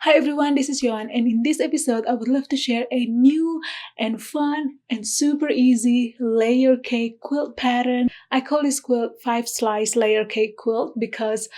Hi everyone, this is Yohan, and in this episode, I would love to share a new and fun and super easy layer cake quilt pattern. I call this quilt 5 slice layer cake quilt because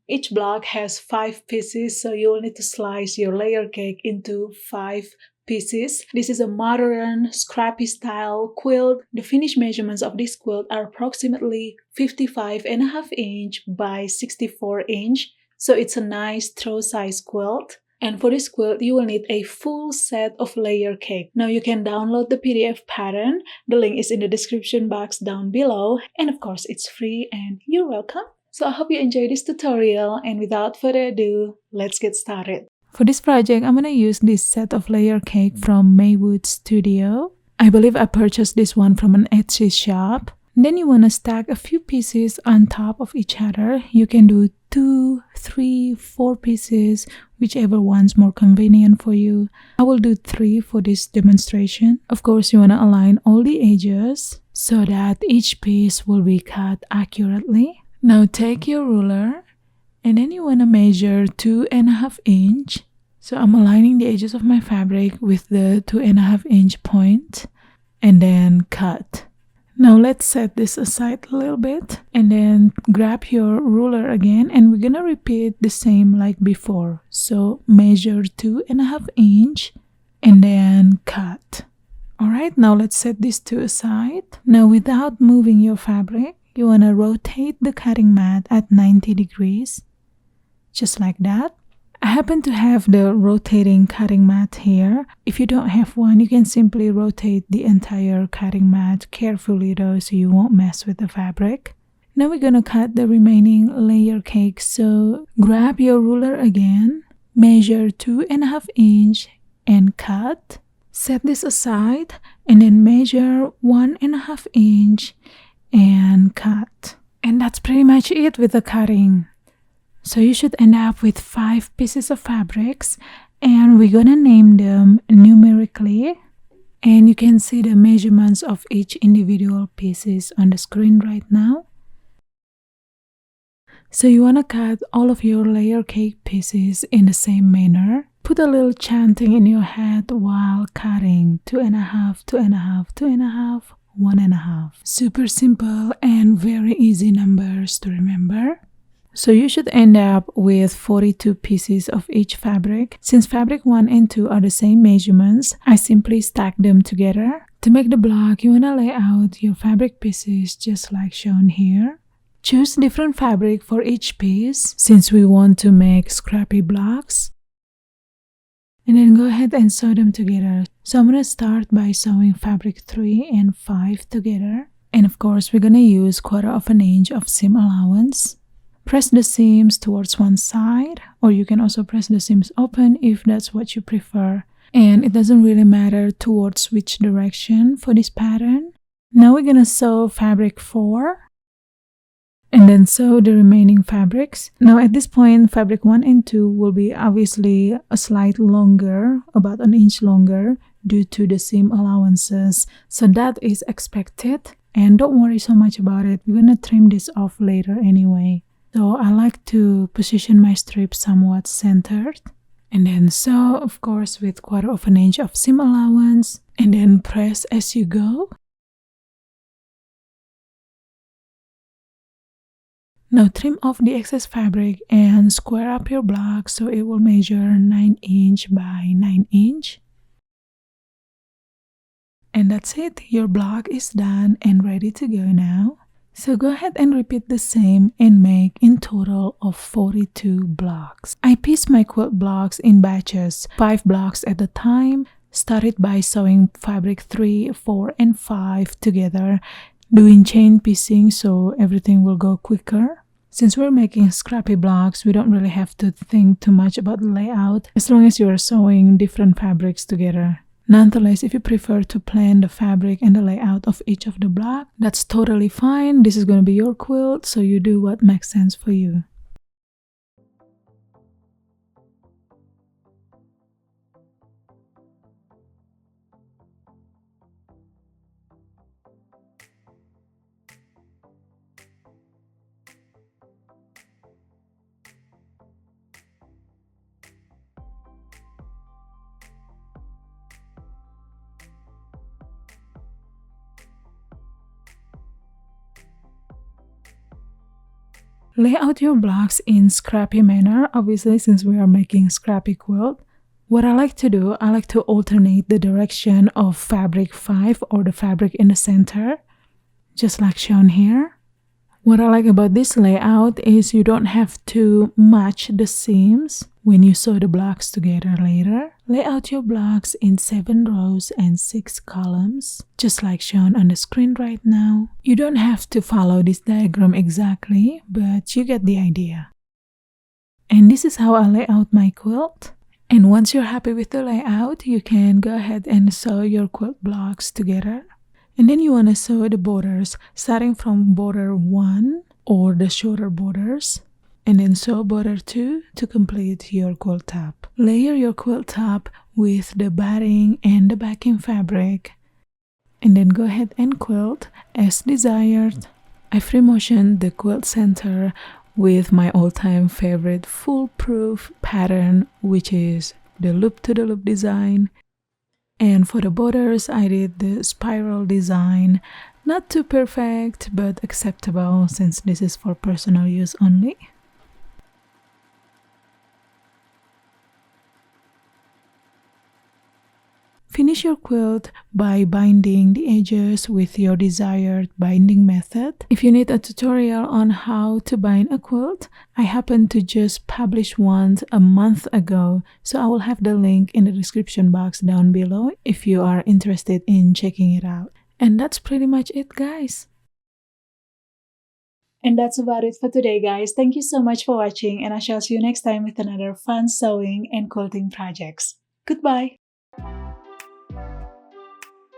each block has 5 pieces, so you will need to slice your layer cake into 5 pieces. This is a modern, scrappy style quilt. The finished measurements of this quilt are approximately 55.5 inch by 64 inch. So it's a nice throw size quilt. And for this quilt, you will need a full set of layer cake. Now you can download the PDF pattern. The link is in the description box down below. And of course, it's free and you're welcome. So I hope you enjoy this tutorial, and without further ado, let's get started. For this project, I'm gonna use this set of layer cake from Maywood Studio. I believe I purchased this one from an Etsy shop. Then you want to stack a few pieces on top of each other. You can do 2, 3, 4 pieces, whichever one's more convenient for you. I will do 3 for this demonstration. Of course, you want to align all the edges so that each piece will be cut accurately. Now take your ruler and then you want to measure 2.5 inch. So I'm aligning the edges of my fabric with the 2.5 inch point and then cut. Now let's set this aside a little bit and then grab your ruler again, and we're gonna repeat the same like before. So measure 2.5 inch and then cut. Alright, now let's set these two aside. Now without moving your fabric, you wanna rotate the cutting mat at 90 degrees, just like that. I happen to have the rotating cutting mat here. If you don't have one, you can simply rotate the entire cutting mat carefully though, so you won't mess with the fabric. Now we're gonna cut the remaining layer cake. So grab your ruler again, measure 2.5 inch and cut. Set this aside and then measure 1.5 inch and cut. And that's pretty much it with the cutting. So you should end up with 5 pieces of fabrics, and we're gonna name them numerically. And you can see the measurements of each individual pieces on the screen right now. So you wanna cut all of your layer cake pieces in the same manner. Put a little chanting in your head while cutting. 2.5, 2.5, 2.5, 1.5. Super simple and very easy numbers to remember. So you should end up with 42 pieces of each fabric. Since fabric 1 and 2 are the same measurements, I simply stack them together. To make the block, you want to lay out your fabric pieces just like shown here. Choose different fabric for each piece since we want to make scrappy blocks. And then go ahead and sew them together. So I'm going to start by sewing fabric 3 and 5 together. And of course, we're going to use 1/4 inch of seam allowance. Press the seams towards one side, or you can also press the seams open if that's what you prefer. And it doesn't really matter towards which direction for this pattern. Now we're gonna sew fabric 4 and then sew the remaining fabrics. Now at this point, fabric 1 and 2 will be obviously a slight longer, about an inch longer, due to the seam allowances. So that is expected, and don't worry so much about it. We're gonna trim this off later anyway. So I like to position my strip somewhat centered and then sew, of course, with 1/4 inch of seam allowance, and then press as you go. Now trim off the excess fabric and square up your block so it will measure 9 inch by 9 inch. And that's it, your block is done and ready to go now. So go ahead and repeat the same and make in total of 42 blocks. I pieced my quilt blocks in batches, 5 blocks at a time. Started by sewing fabric 3, 4, and 5 together, doing chain piecing so everything will go quicker. Since we're making scrappy blocks, we don't really have to think too much about the layout as long as you are sewing different fabrics together. Nonetheless, if you prefer to plan the fabric and the layout of each of the block, that's totally fine. This is going to be your quilt, so you do what makes sense for you. Lay out your blocks in scrappy manner, obviously since we are making scrappy quilt. What I like to do, I like to alternate the direction of fabric 5 or the fabric in the center, just like shown here. What I like about this layout is you don't have to match the seams when you sew the blocks together later. Lay out your blocks in 7 rows and 6 columns, just like shown on the screen right now. You don't have to follow this diagram exactly, but you get the idea. And this is how I lay out my quilt. And once you're happy with the layout, you can go ahead and sew your quilt blocks together. And then you want to sew the borders starting from border 1 or the shorter borders, and then sew border 2 to complete your quilt top. Layer your quilt top with the batting and the backing fabric, and then go ahead and quilt as desired. I free motioned the quilt center with my all-time favorite foolproof pattern, which is the loop to the loop design. And for the borders, I did the spiral design. Not too perfect, but acceptable since this is for personal use only. Finish your quilt by binding the edges with your desired binding method. If you need a tutorial on how to bind a quilt, I happened to just publish one a month ago, so I will have the link in the description box down below if you are interested in checking it out. And that's pretty much it, guys. And that's about it for today, guys. Thank you so much for watching, and I shall see you next time with another fun sewing and quilting projects. Goodbye!